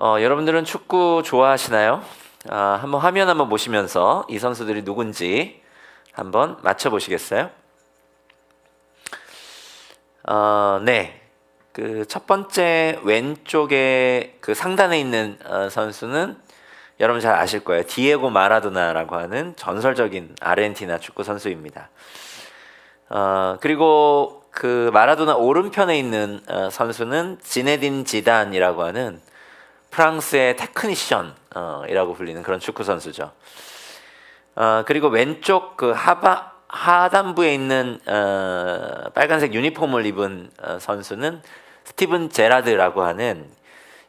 여러분들은 축구 좋아하시나요? 한번 화면 한번 보시면서 이 선수들이 누군지 한번 맞춰보시겠어요? 네. 그 첫 번째 왼쪽에 그 상단에 있는 선수는 여러분 잘 아실 거예요. 디에고 마라도나라고 하는 전설적인 아르헨티나 축구 선수입니다. 그리고 그 마라도나 오른편에 있는 선수는 지네딘 지단이라고 하는 프랑스의 테크니션 이라고 불리는 그런 축구 선수죠. 그리고 왼쪽 그 하단부에 있는 빨간색 유니폼을 입은 선수는 스티븐 제라드라고 하는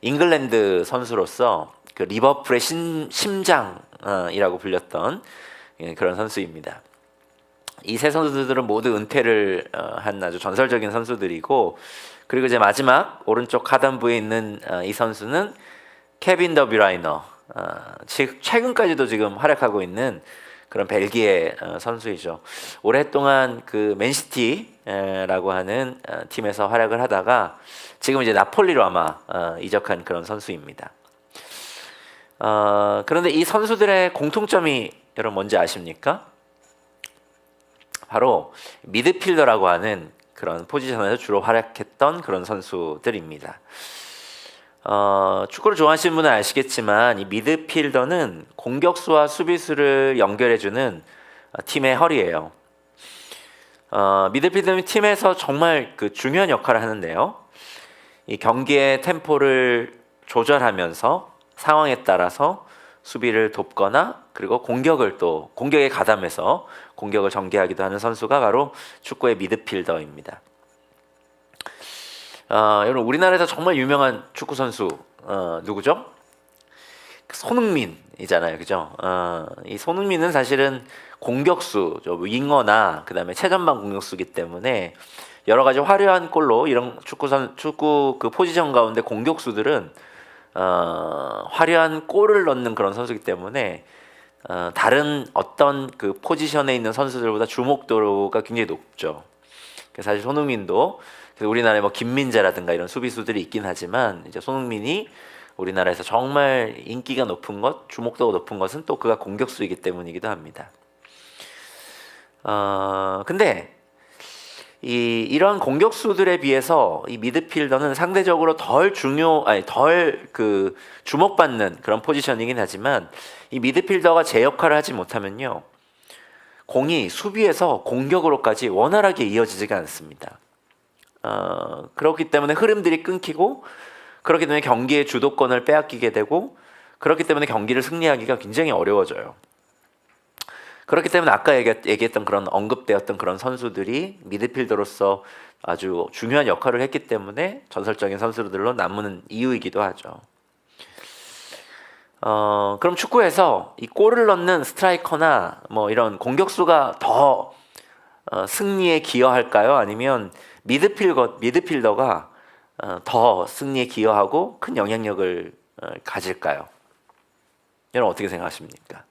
잉글랜드 선수로서 그 리버풀의 심장이라고 불렸던 그런 선수입니다. 이 세 선수들은 모두 은퇴를 한 아주 전설적인 선수들이고, 그리고 이제 마지막 오른쪽 하단부에 있는 이 선수는 케빈 더 브라이너, 최근까지도 지금 활약하고 있는 그런 벨기에 선수이죠. 오랫동안 그 맨시티라고 하는 팀에서 활약을 하다가 지금 이제 나폴리로 아마 이적한 그런 선수입니다. 그런데 이 선수들의 공통점이 여러분 뭔지 아십니까? 바로 미드필더라고 하는 그런 포지션에서 주로 활약했던 그런 선수들입니다. 축구를 좋아하시는 분은 아시겠지만 이 미드필더는 공격수와 수비수를 연결해주는 팀의 허리예요. 미드필더는 팀에서 정말 그 중요한 역할을 하는데요. 이 경기의 템포를 조절하면서 상황에 따라서 수비를 돕거나 그리고 공격에 가담해서 공격을 전개하기도 하는 선수가 바로 축구의 미드필더입니다. 여러분 우리나라에서 정말 유명한 축구 선수 누구죠? 손흥민이잖아요, 그죠? 이 손흥민은 사실은 공격수, 윙어나 그 다음에 최전방 공격수이기 때문에 여러 가지 화려한 골로 이런 축구 그 포지션 가운데 공격수들은 화려한 골을 넣는 그런 선수이기 때문에 다른 어떤 그 포지션에 있는 선수들보다 주목도가 굉장히 높죠. 그래서 사실 손흥민도 우리나라에 뭐 김민재라든가 이런 수비수들이 있긴 하지만 이제 손흥민이 우리나라에서 정말 인기가 높은 것, 주목도가 높은 것은 또 그가 공격수이기 때문이기도 합니다. 근데 이러한 공격수들에 비해서 이 미드필더는 상대적으로 덜 그 주목받는 그런 포지션이긴 하지만 이 미드필더가 제 역할을 하지 못하면요, 공이 수비에서 공격으로까지 원활하게 이어지지가 않습니다. 그렇기 때문에 흐름들이 끊기고, 그렇기 때문에 경기의 주도권을 빼앗기게 되고, 그렇기 때문에 경기를 승리하기가 굉장히 어려워져요. 그렇기 때문에 아까 얘기했던 그런 언급되었던 그런 선수들이 미드필더로서 아주 중요한 역할을 했기 때문에 전설적인 선수들로 남는 이유이기도 하죠. 그럼 축구에서 이 골을 넣는 스트라이커나 뭐 이런 공격수가 더 승리에 기여할까요? 아니면 미드필더가 더 승리에 기여하고 큰 영향력을 가질까요? 여러분 어떻게 생각하십니까?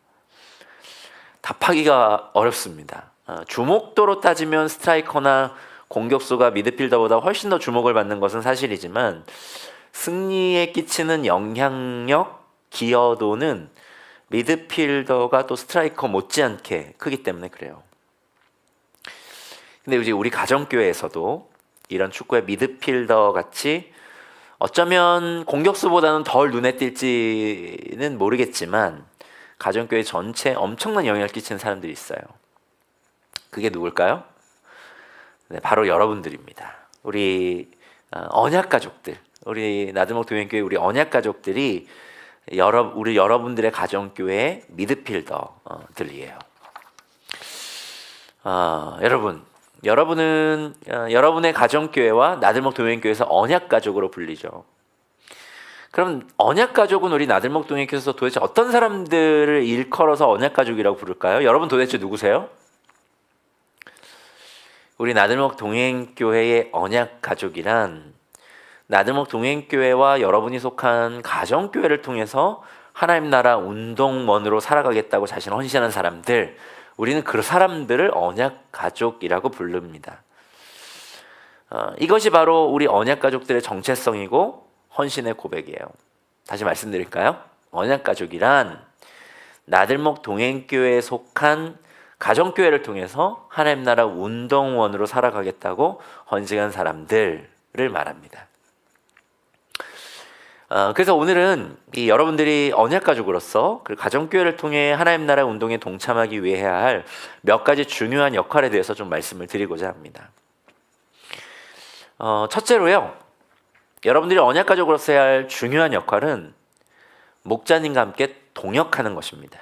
답하기가 어렵습니다. 주목도로 따지면 스트라이커나 공격수가 미드필더보다 훨씬 더 주목을 받는 것은 사실이지만 승리에 끼치는 영향력, 기여도는 미드필더가 또 스트라이커 못지않게 크기 때문에 그래요. 근데 이제 우리 가정교회에서도 이런 축구의 미드필더 같이 어쩌면 공격수보다는 덜 눈에 띌지는 모르겠지만 가정교회 전체에 엄청난 영향을 끼치는 사람들이 있어요. 그게 누굴까요? 네, 바로 여러분들입니다. 우리 언약가족들, 우리 나들목 동행교회 우리 언약가족들이 우리 여러분들의 가정교회의 미드필더들이에요. 여러분은 여러분의 가정교회와 나들목 동행교회에서 언약가족으로 불리죠. 그럼 언약가족은 우리 나들목 동행교회에서 도대체 어떤 사람들을 일컬어서 언약가족이라고 부를까요? 여러분 도대체 누구세요? 우리 나들목 동행교회의 언약가족이란 나들목 동행교회와 여러분이 속한 가정교회를 통해서 하나님 나라 운동원으로 살아가겠다고 자신을 헌신하는 사람들, 우리는 그 사람들을 언약가족이라고 부릅니다. 이것이 바로 우리 언약가족들의 정체성이고 헌신의 고백이에요. 다시 말씀드릴까요? 언약가족이란 나들목 동행교회에 속한 가정교회를 통해서 하나님 나라 운동원으로 살아가겠다고 헌신한 사람들을 말합니다. 그래서 오늘은 여러분들이 언약가족으로서 그 가정교회를 통해 하나님 나라 운동에 동참하기 위해 해야 할 몇 가지 중요한 역할에 대해서 좀 말씀을 드리고자 합니다. 첫째로요, 여러분들이 언약가족으로서 해야 할 중요한 역할은 목자님과 함께 동역하는 것입니다.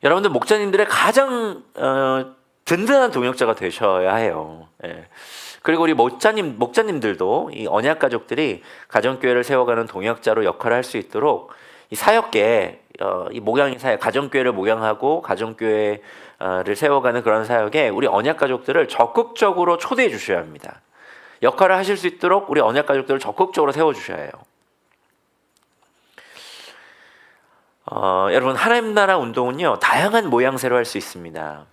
여러분들 목자님들의 가장 든든한 동역자가 되셔야 해요. 예. 그리고 우리 목자님들도 이 언약가족들이 가정교회를 세워가는 동역자로 역할을 할 수 있도록 이 사역계, 이 목양의 사역, 가정교회를 목양하고 가정교회를 세워가는 그런 사역에 우리 언약가족들을 적극적으로 초대해 주셔야 합니다. 역할을 하실 수 있도록 우리 언약가족들을 적극적으로 세워주셔야 해요. 여러분, 하나님 나라 운동은요, 다양한 모양새로 할 수 있습니다.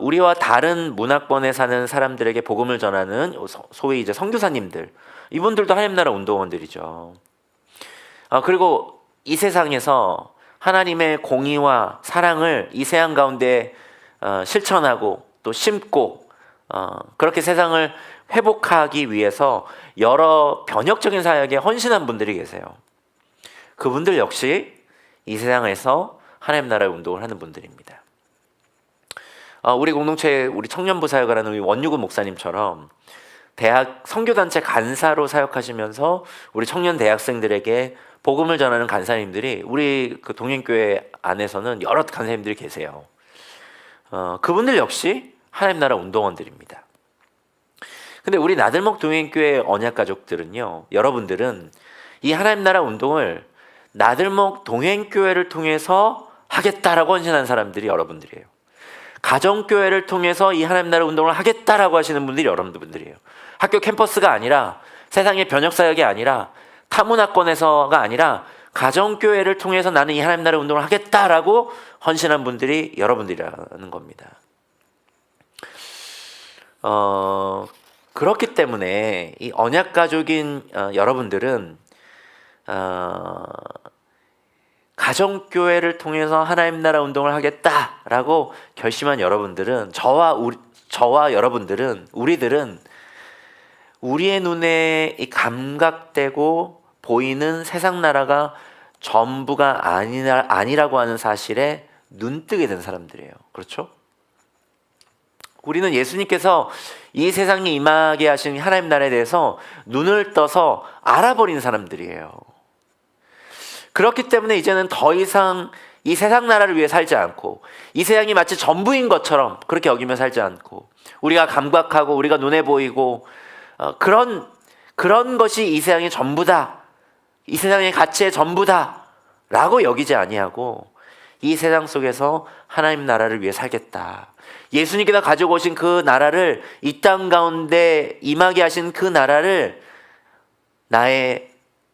우리와 다른 문화권에 사는 사람들에게 복음을 전하는 소위 이제 선교사님들, 이분들도 하나님 나라 운동원들이죠. 그리고 이 세상에서 하나님의 공의와 사랑을 이 세상 가운데 실천하고 또 심고 그렇게 세상을 회복하기 위해서 여러 변혁적인 사역에 헌신한 분들이 계세요. 그분들 역시 이 세상에서 하나님 나라의 운동을 하는 분들입니다. 우리 공동체에 우리 청년부 사역을 하는 우리 원유근 목사님처럼 대학 선교단체 간사로 사역하시면서 우리 청년 대학생들에게 복음을 전하는 간사님들이 우리 그 동행교회 안에서는 여러 간사님들이 계세요. 그분들 역시 하나님 나라 운동원들입니다. 근데 우리 나들목 동행교회 언약가족들은요, 여러분들은 이 하나님 나라 운동을 나들목 동행교회를 통해서 하겠다라고 헌신한 사람들이 여러분들이에요. 가정교회를 통해서 이 하나님 나라 운동을 하겠다라고 하시는 분들이 여러분들이에요. 학교 캠퍼스가 아니라, 세상의 변혁사역이 아니라, 타문화권에서가 아니라 가정교회를 통해서 나는 이 하나님 나라 운동을 하겠다라고 헌신한 분들이 여러분들이라는 겁니다. 그렇기 때문에 이 언약가족인 여러분들은 가정교회를 통해서 하나님 나라 운동을 하겠다라고 결심한 여러분들은, 저와 여러분들은, 우리들은 우리의 눈에 이 감각되고 보이는 세상 나라가 전부가 아니라고 하는 사실에 눈뜨게 된 사람들이에요. 그렇죠? 우리는 예수님께서 이 세상에 임하게 하신 하나님 나라에 대해서 눈을 떠서 알아버린 사람들이에요. 그렇기 때문에 이제는 더 이상 이 세상 나라를 위해 살지 않고, 이 세상이 마치 전부인 것처럼 그렇게 여기며 살지 않고, 우리가 감각하고 우리가 눈에 보이고 그런 것이 이 세상의 전부다, 이 세상의 가치의 전부다 라고 여기지 아니하고, 이 세상 속에서 하나님 나라를 위해 살겠다, 예수님께서 가지고 오신 그 나라를, 이 땅 가운데 임하게 하신 그 나라를 나의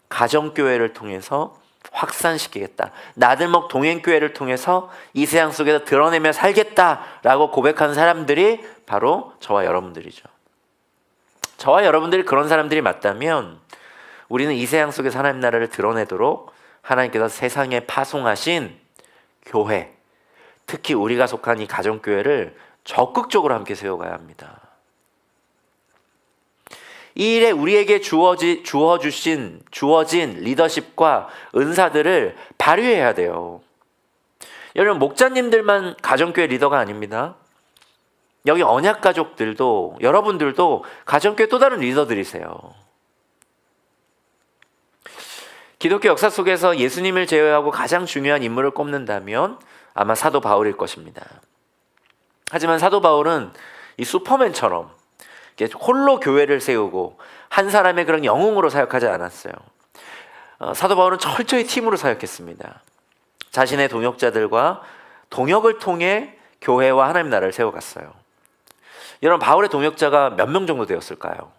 가정교회를 통해서 확산시키겠다, 나들목 동행교회를 통해서 이 세상 속에서 드러내며 살겠다라고 고백한 사람들이 바로 저와 여러분들이죠. 저와 여러분들이 그런 사람들이 맞다면 우리는 이 세상 속에서 하나님 나라를 드러내도록 하나님께서 세상에 파송하신 교회, 특히 우리가 속한 이 가정교회를 적극적으로 함께 세워가야 합니다. 이 일에 우리에게 주어진 리더십과 은사들을 발휘해야 돼요. 여러분, 목자님들만 가정교회 리더가 아닙니다. 여기 언약가족들도, 여러분들도 가정교회 또 다른 리더들이세요. 기독교 역사 속에서 예수님을 제외하고 가장 중요한 인물을 꼽는다면 아마 사도 바울일 것입니다. 하지만 사도 바울은 이 슈퍼맨처럼 홀로 교회를 세우고 한 사람의 그런 영웅으로 사역하지 않았어요. 사도 바울은 철저히 팀으로 사역했습니다. 자신의 동역자들과 동역을 통해 교회와 하나님 나라를 세워갔어요. 여러분, 바울의 동역자가 몇 명 정도 되었을까요?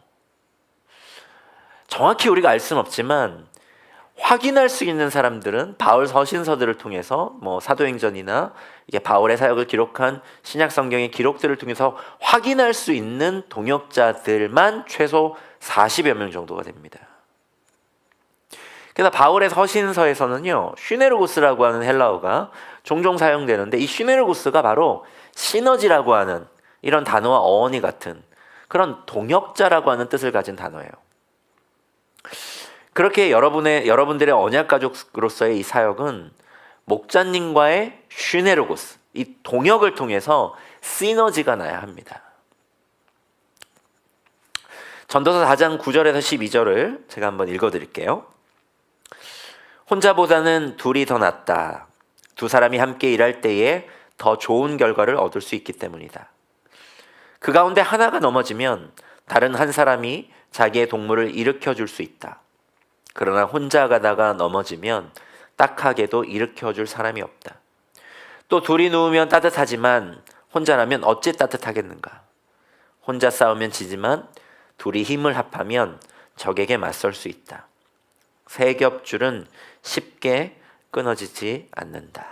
정확히 우리가 알 수는 없지만 확인할 수 있는 사람들은 바울 서신서들을 통해서, 사도행전이나 이게 바울의 사역을 기록한 신약 성경의 기록들을 통해서 확인할 수 있는 동역자들만 최소 40여 명 정도가 됩니다. 그래서 바울의 서신서에서는요, 슈네르고스라고 하는 헬라어가 종종 사용되는데, 이 슈네르고스가 바로 시너지라고 하는 이런 단어와 어원이 같은 그런 동역자라고 하는 뜻을 가진 단어예요. 그렇게 여러분들의 언약 가족으로서의 이 사역은 목자님과의 슈네르고스, 이 동역을 통해서 시너지가 나야 합니다. 전도서 4장 9절에서 12절을 제가 한번 읽어드릴게요. 혼자보다는 둘이 더 낫다. 두 사람이 함께 일할 때에 더 좋은 결과를 얻을 수 있기 때문이다. 그 가운데 하나가 넘어지면 다른 한 사람이 자기의 동물을 일으켜 줄 수 있다. 그러나 혼자 가다가 넘어지면 딱하게도 일으켜 줄 사람이 없다. 또 둘이 누우면 따뜻하지만 혼자라면 어찌 따뜻하겠는가. 혼자 싸우면 지지만 둘이 힘을 합하면 적에게 맞설 수 있다. 세 겹줄은 쉽게 끊어지지 않는다.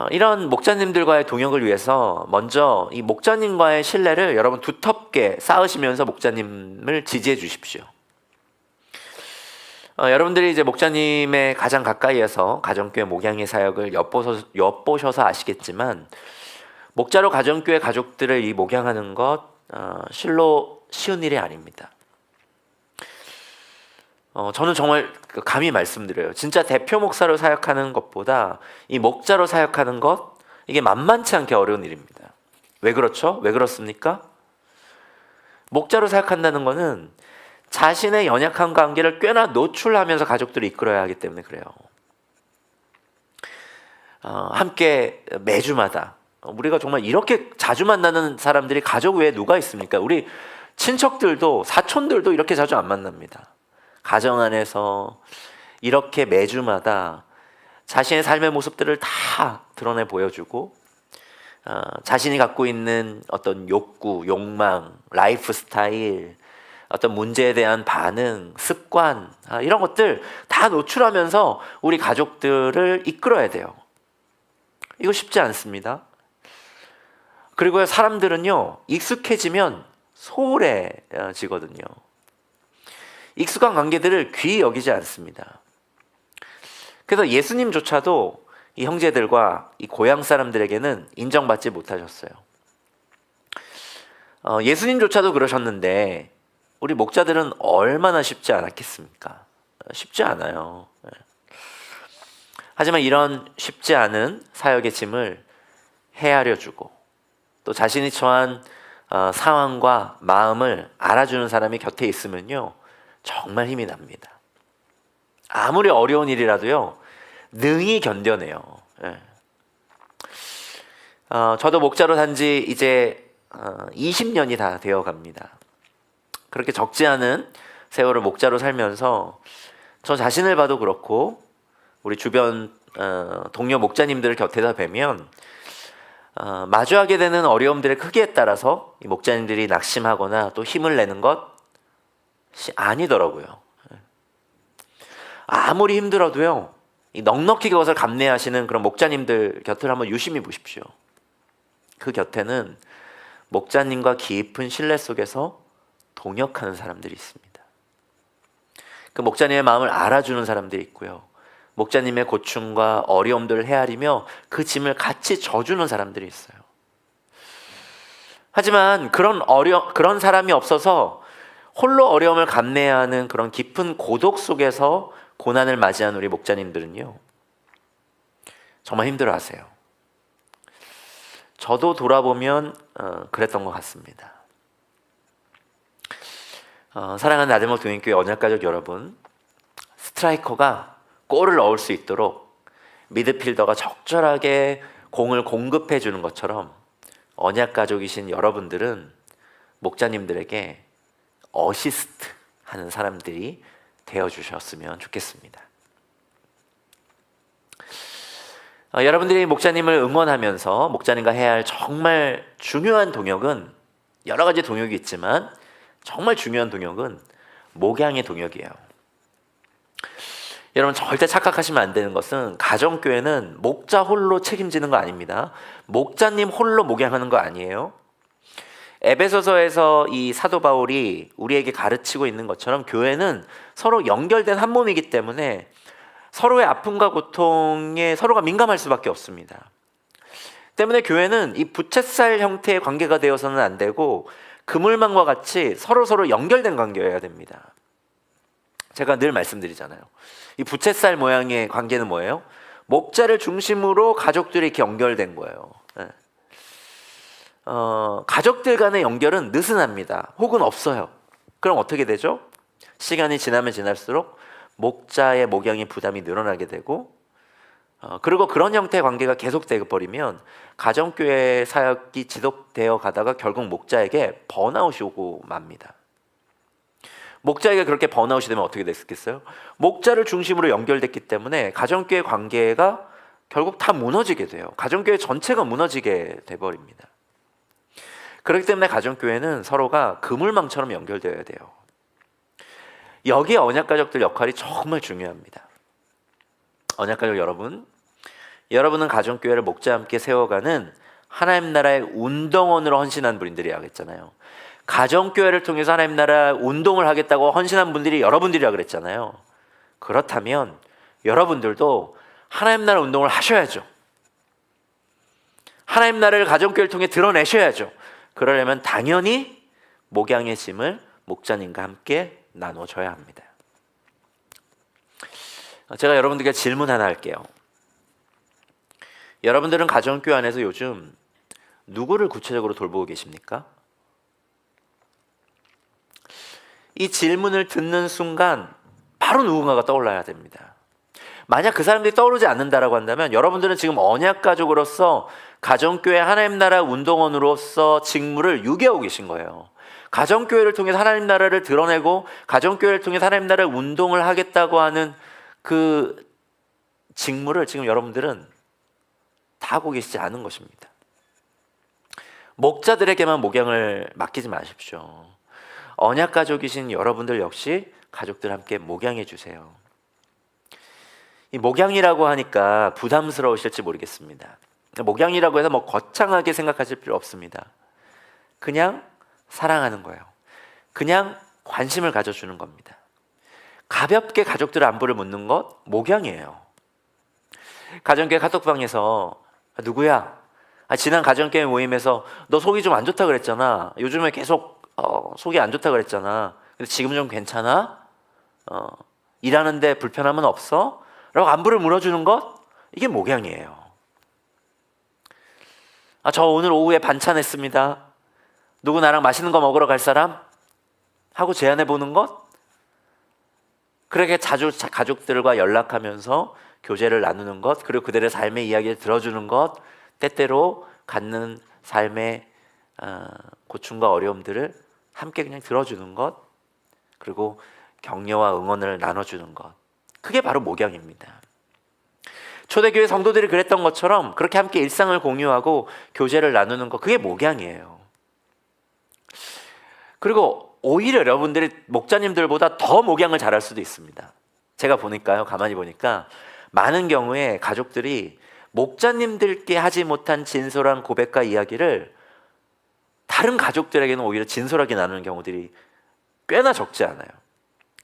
이런 목자님들과의 동역을 위해서 먼저 이 목자님과의 신뢰를 여러분 두텁게 쌓으시면서 목자님을 지지해 주십시오. 여러분들이 이제 목자님의 가장 가까이에서 가정교회 목양의 사역을 엿보셔서 아시겠지만, 목자로 가정교회 가족들을 이 목양하는 것 실로 쉬운 일이 아닙니다. 저는 정말 감히 말씀드려요. 진짜 대표 목사로 사역하는 것보다 이 목자로 사역하는 것, 이게 만만치 않게 어려운 일입니다. 왜 그렇죠? 왜 그렇습니까? 목자로 사역한다는 것은 자신의 연약한 관계를 꽤나 노출하면서 가족들을 이끌어야 하기 때문에 그래요. 함께 매주마다, 우리가 정말 이렇게 자주 만나는 사람들이 가족 외에 누가 있습니까? 우리 친척들도 사촌들도 이렇게 자주 안 만납니다. 가정 안에서 이렇게 매주마다 자신의 삶의 모습들을 다 드러내 보여주고, 자신이 갖고 있는 어떤 욕구, 욕망, 라이프 스타일, 어떤 문제에 대한 반응, 습관, 이런 것들 다 노출하면서 우리 가족들을 이끌어야 돼요. 이거 쉽지 않습니다. 그리고 사람들은요, 익숙해지면 소홀해지거든요. 익숙한 관계들을 귀히 여기지 않습니다. 그래서 예수님조차도 이 형제들과 이 고향 사람들에게는 인정받지 못하셨어요. 예수님조차도 그러셨는데 우리 목자들은 얼마나 쉽지 않았겠습니까? 쉽지 않아요. 하지만 이런 쉽지 않은 사역의 짐을 헤아려주고, 또 자신이 처한 상황과 마음을 알아주는 사람이 곁에 있으면요, 정말 힘이 납니다. 아무리 어려운 일이라도요, 능히 견뎌내요. 저도 목자로 산지 이제 20년이 다 되어 갑니다. 그렇게 적지 않은 세월을 목자로 살면서 저 자신을 봐도 그렇고, 우리 주변 동료 목자님들을 곁에다 뵈면 마주하게 되는 어려움들의 크기에 따라서 이 목자님들이 낙심하거나 또 힘을 내는 것 아니더라고요. 아무리 힘들어도요, 이 넉넉히 그것을 감내하시는 그런 목자님들 곁을 한번 유심히 보십시오. 그 곁에는 목자님과 깊은 신뢰 속에서 동역하는 사람들이 있습니다. 그 목자님의 마음을 알아주는 사람들이 있고요, 목자님의 고충과 어려움들을 헤아리며 그 짐을 같이 져주는 사람들이 있어요. 하지만 그런 사람이 없어서 홀로 어려움을 감내해야 하는 그런 깊은 고독 속에서 고난을 맞이한 우리 목자님들은요, 정말 힘들어하세요. 저도 돌아보면 그랬던 것 같습니다. 사랑하는 나들목 동행교회 언약가족 여러분, 스트라이커가 골을 넣을 수 있도록 미드필더가 적절하게 공을 공급해 주는 것처럼 언약가족이신 여러분들은 목자님들에게 어시스트 하는 사람들이 되어주셨으면 좋겠습니다. 여러분들이 목자님을 응원하면서 목자님과 해야 할 정말 중요한 동역은, 여러 가지 동역이 있지만 정말 중요한 동역은 목양의 동역이에요. 여러분 절대 착각하시면 안 되는 것은, 가정교회는 목자 홀로 책임지는 거 아닙니다. 목자님 홀로 목양하는 거 아니에요. 에베소서에서 이 사도 바울이 우리에게 가르치고 있는 것처럼 교회는 서로 연결된 한 몸이기 때문에 서로의 아픔과 고통에 서로가 민감할 수밖에 없습니다. 때문에 교회는 이 부채살 형태의 관계가 되어서는 안 되고 그물망과 같이 서로 연결된 관계여야 됩니다. 제가 늘 말씀드리잖아요. 이 부채살 모양의 관계는 뭐예요? 목자를 중심으로 가족들이 이렇게 연결된 거예요. 가족들 간의 연결은 느슨합니다. 혹은 없어요. 그럼 어떻게 되죠? 시간이 지나면 지날수록 목자의 목양의 부담이 늘어나게 되고 그리고 그런 형태의 관계가 계속되어 버리면 가정교회 사역이 지속되어 가다가 결국 목자에게 번아웃이 오고 맙니다. 목자에게 그렇게 번아웃이 되면 어떻게 됐겠어요? 목자를 중심으로 연결됐기 때문에 가정교회 관계가 결국 다 무너지게 돼요. 가정교회 전체가 무너지게 돼버립니다. 그렇기 때문에 가정교회는 서로가 그물망처럼 연결되어야 돼요. 여기에 언약가족들 역할이 정말 중요합니다. 언약가족 여러분은 가정교회를 목자와 함께 세워가는 하나님 나라의 운동원으로 헌신한 분들이라고 했잖아요. 가정교회를 통해서 하나님 나라 운동을 하겠다고 헌신한 분들이 여러분들이라고 그랬잖아요. 그렇다면 여러분들도 하나님 나라 운동을 하셔야죠. 하나님 나라를 가정교회를 통해 드러내셔야죠. 그러려면 당연히 목양의 짐을 목자님과 함께 나눠줘야 합니다. 제가 여러분들께 질문 하나 할게요. 여러분들은 가정교회 안에서 요즘 누구를 구체적으로 돌보고 계십니까? 이 질문을 듣는 순간 바로 누군가가 떠올라야 됩니다. 만약 그 사람들이 떠오르지 않는다라고 한다면 여러분들은 지금 언약가족으로서 가정교회 하나님 나라 운동원으로서 직무를 유기하고 계신 거예요. 가정교회를 통해서 하나님 나라를 드러내고 가정교회를 통해서 하나님 나라의 운동을 하겠다고 하는 그 직무를 지금 여러분들은 다 하고 계시지 않은 것입니다. 목자들에게만 목양을 맡기지 마십시오. 언약가족이신 여러분들 역시 가족들 함께 목양해 주세요. 이 목양이라고 하니까 부담스러우실지 모르겠습니다. 목양이라고 해서 뭐 거창하게 생각하실 필요 없습니다. 그냥 사랑하는 거예요. 그냥 관심을 가져주는 겁니다. 가볍게 가족들 안부를 묻는 것 목양이에요. 가정교회 카톡방에서 누구야? 지난 가정교회 모임에서 너 속이 좀 안 좋다 그랬잖아. 요즘에 계속 속이 안 좋다 그랬잖아. 근데 지금 좀 괜찮아? 일하는데 불편함은 없어? 라고 안부를 물어주는 것? 이게 목양이에요. 저 오늘 오후에 반찬 했습니다. 누구 나랑 맛있는 거 먹으러 갈 사람? 하고 제안해 보는 것? 그렇게 자주 가족들과 연락하면서 교제를 나누는 것, 그리고 그들의 삶의 이야기를 들어주는 것, 때때로 갖는 삶의 고충과 어려움들을 함께 그냥 들어주는 것, 그리고 격려와 응원을 나눠주는 것, 그게 바로 목양입니다. 초대교회 성도들이 그랬던 것처럼 그렇게 함께 일상을 공유하고 교제를 나누는 것, 그게 목양이에요. 그리고 오히려 여러분들이 목자님들보다 더 목양을 잘할 수도 있습니다. 제가 보니까요, 가만히 보니까 많은 경우에 가족들이 목자님들께 하지 못한 진솔한 고백과 이야기를 다른 가족들에게는 오히려 진솔하게 나누는 경우들이 꽤나 적지 않아요.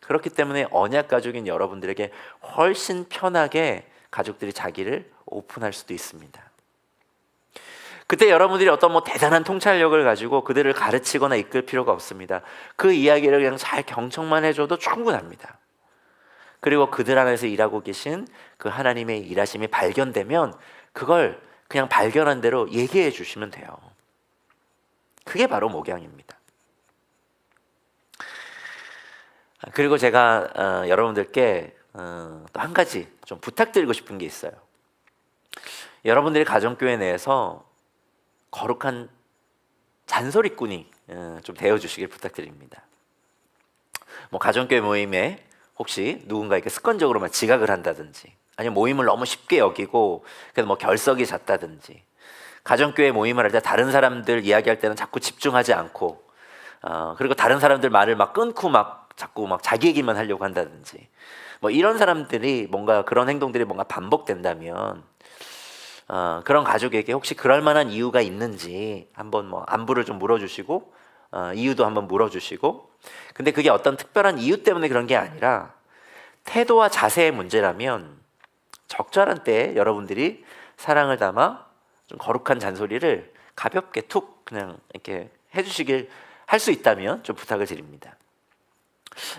그렇기 때문에 언약가족인 여러분들에게 훨씬 편하게 가족들이 자기를 오픈할 수도 있습니다. 그때 여러분들이 어떤 대단한 통찰력을 가지고 그들을 가르치거나 이끌 필요가 없습니다. 그 이야기를 그냥 잘 경청만 해줘도 충분합니다. 그리고 그들 안에서 일하고 계신 그 하나님의 일하심이 발견되면 그걸 그냥 발견한 대로 얘기해 주시면 돼요. 그게 바로 목양입니다. 그리고 제가 여러분들께 또 한 가지 좀 부탁드리고 싶은 게 있어요. 여러분들이 가정교회 내에서 거룩한 잔소리꾼이 좀 되어주시길 부탁드립니다. 가정교회 모임에 혹시 누군가에게 습관적으로만 지각을 한다든지, 아니면 모임을 너무 쉽게 여기고 그래서 결석이 잦다든지, 가정교회 모임을 할 때 다른 사람들 이야기할 때는 자꾸 집중하지 않고 그리고 다른 사람들 말을 끊고 자꾸 자기 얘기만 하려고 한다든지, 이런 사람들이 뭔가 그런 행동들이 뭔가 반복된다면 그런 가족에게 혹시 그럴 만한 이유가 있는지 한번 뭐 안부를 좀 물어주시고 이유도 한번 물어주시고, 근데 그게 어떤 특별한 이유 때문에 그런 게 아니라 태도와 자세의 문제라면 적절한 때에 여러분들이 사랑을 담아 좀 거룩한 잔소리를 가볍게 툭 그냥 이렇게 해주시길 할 수 있다면 좀 부탁을 드립니다.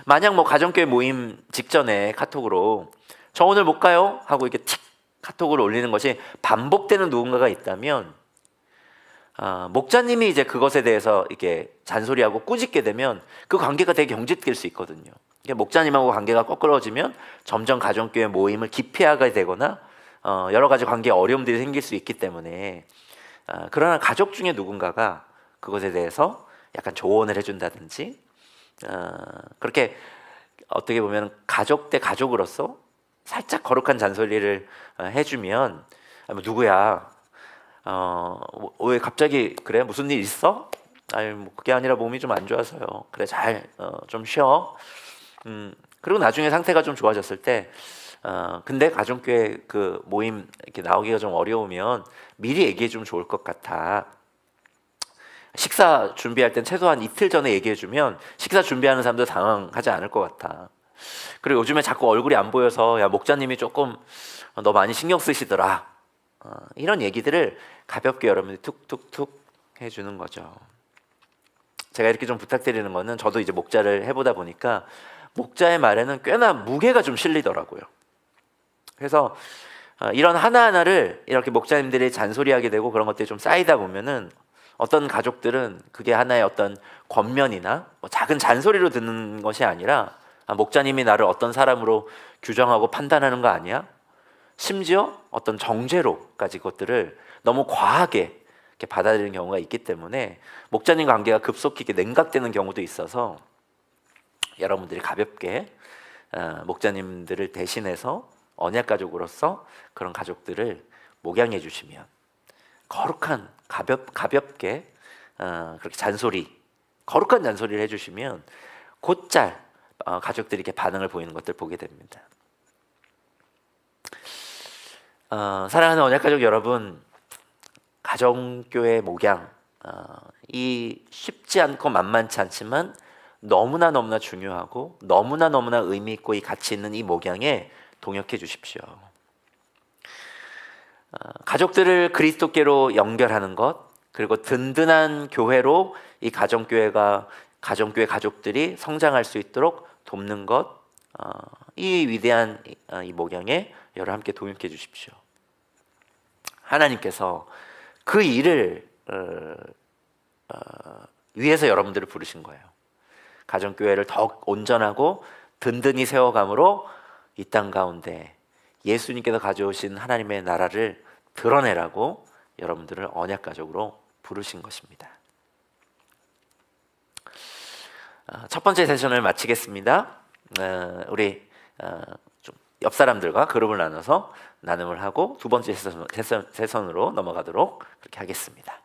만약 뭐 가정교회 모임 직전에 카톡으로 저 오늘 못 가요 하고 이렇게 틱 카톡을 올리는 것이 반복되는 누군가가 있다면, 목자님이 이제 그것에 대해서 이렇게 잔소리하고 꾸짖게 되면 그 관계가 되게 경직될 수 있거든요. 목자님하고 관계가 거꾸러지면 점점 가정교회 모임을 기피하게 되거나 여러 가지 관계 어려움들이 생길 수 있기 때문에, 그러나 가족 중에 누군가가 그것에 대해서 약간 조언을 해준다든지, 그렇게 어떻게 보면 가족 대 가족으로서 살짝 거룩한 잔소리를 해주면, 누구야? 왜 갑자기 그래? 무슨 일 있어? 아니 뭐 그게 아니라 몸이 좀 안 좋아서요. 그래 잘 좀 쉬어. 그리고 나중에 상태가 좀 좋아졌을 때, 근데 가정교회 그 모임 이렇게 나오기가 좀 어려우면 미리 얘기해 주면 좋을 것 같아. 식사 준비할 땐 최소한 이틀 전에 얘기해 주면 식사 준비하는 사람도 당황하지 않을 것 같아. 그리고 요즘에 자꾸 얼굴이 안 보여서 야 목자님이 조금 너 많이 신경 쓰시더라. 이런 얘기들을 가볍게 여러분들이 툭툭툭 해주는 거죠. 제가 이렇게 좀 부탁드리는 거는, 저도 이제 목자를 해보다 보니까 목자의 말에는 꽤나 무게가 좀 실리더라고요. 그래서 이런 하나하나를 이렇게 목자님들이 잔소리하게 되고 그런 것들이 좀 쌓이다 보면은 어떤 가족들은 그게 하나의 어떤 권면이나 뭐 작은 잔소리로 듣는 것이 아니라 목자님이 나를 어떤 사람으로 규정하고 판단하는 거 아니야? 심지어 어떤 정죄로까지 그것들을 너무 과하게 이렇게 받아들이는 경우가 있기 때문에 목자님 관계가 급속히 이렇게 냉각되는 경우도 있어서, 여러분들이 가볍게 목자님들을 대신해서 언약가족으로서 그런 가족들을 목양해 주시면, 거룩한 가볍게 그렇게 거룩한 잔소리를 해주시면 곧잘 가족들이 이렇게 반응을 보이는 것들 보게 됩니다. 사랑하는 언약가족 여러분, 가정교회 목양, 이 쉽지 않고 만만치 않지만 너무나 중요하고 너무나 의미 있고 이 가치 있는 이 목양에 동역해 주십시오. 가족들을 그리스도께로 연결하는 것, 그리고 든든한 교회로 이 가정교회 가족들이 성장할 수 있도록 돕는 것, 이 위대한 이 목양에 여러분 함께 동역해 주십시오. 하나님께서 그 일을 위해서 여러분들을 부르신 거예요. 가정교회를 더욱 온전하고 든든히 세워감으로 이 땅 가운데 예수님께서 가져오신 하나님의 나라를 드러내라고 여러분들을 언약가족으로 부르신 것입니다. 첫 번째 세션을 마치겠습니다. 우리 좀 옆 사람들과 그룹을 나눠서 나눔을 하고 두 번째 세션으로 넘어가도록 그렇게 하겠습니다.